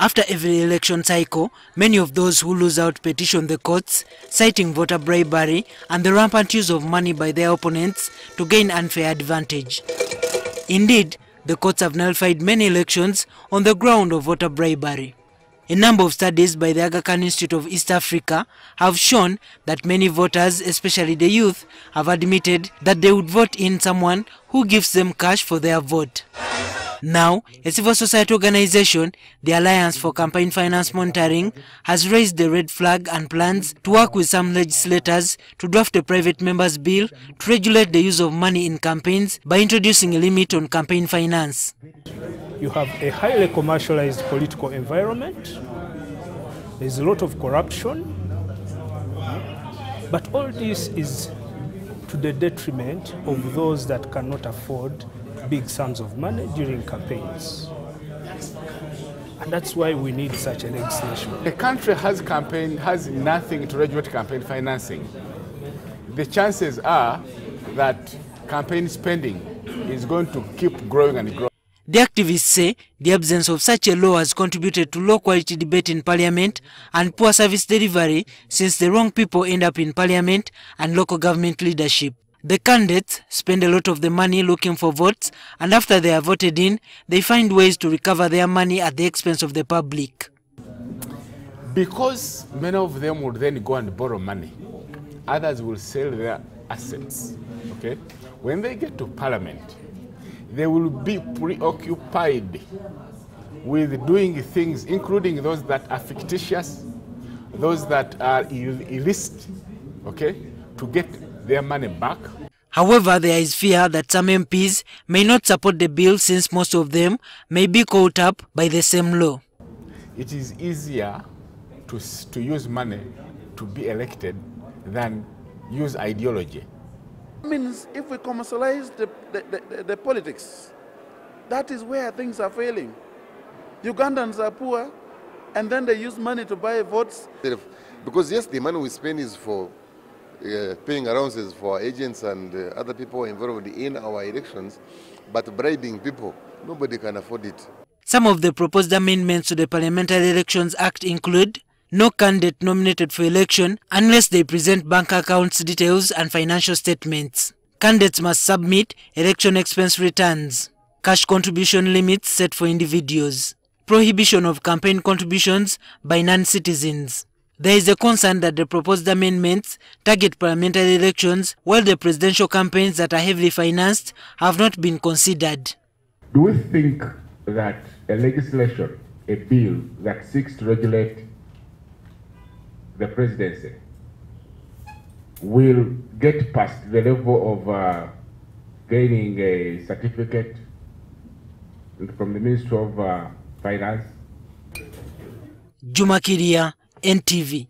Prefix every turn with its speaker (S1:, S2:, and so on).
S1: After every election cycle, many of those who lose out petition the courts, citing voter bribery and the rampant use of money by their opponents to gain unfair advantage. Indeed, the courts have nullified many elections on the ground of voter bribery. A number of studies by the Aga Khan Institute of East Africa have shown that many voters, especially the youth, have admitted that they would vote in someone who gives them cash for their vote. Now, a civil society organization, the Alliance for Campaign Finance Monitoring, has raised the red flag and plans to work with some legislators to draft a private member's bill to regulate the use of money in campaigns by introducing a limit on campaign finance.
S2: You have a highly commercialized political environment. There's a lot of corruption. But all this is to the detriment of those that cannot afford big sums of money during campaigns. And that's why we need such a legislation.
S3: The country has nothing to regulate campaign financing. The chances are that campaign spending is going to keep growing and growing.
S1: The activists say the absence of such a law has contributed to low-quality debate in Parliament and poor service delivery, since the wrong people end up in Parliament and local government leadership. The candidates spend a lot of the money looking for votes, and after they are voted in, they find ways to recover their money at the expense of the public.
S3: Because many of them would then go and borrow money, others will sell their assets. Okay? When they get to Parliament, they will be preoccupied with doing things, including those that are fictitious, those that are illicit, okay, to get their money back.
S1: However, there is fear that some MPs may not support the bill, since most of them may be caught up by the same law.
S3: It is easier to use money to be elected than use ideology.
S4: Means if we commercialize the politics, that is where things are failing. Ugandans are poor, and then they use money to buy votes.
S5: Because yes, the money we spend is for paying allowances for agents and other people involved in our elections, but bribing people, nobody can afford it.
S1: Some of the proposed amendments to the Parliamentary Elections Act include no candidate nominated for election unless they present bank accounts details and financial statements. Candidates must submit election expense returns. Cash contribution limits set for individuals. Prohibition of campaign contributions by non-citizens. There is a concern that the proposed amendments target parliamentary elections, while the presidential campaigns that are heavily financed have not been considered.
S6: Do we think that a legislation, a bill that seeks to regulate the presidency will get past the level of gaining a certificate from the Ministry of Finance?
S1: Juma Kiria, NTV.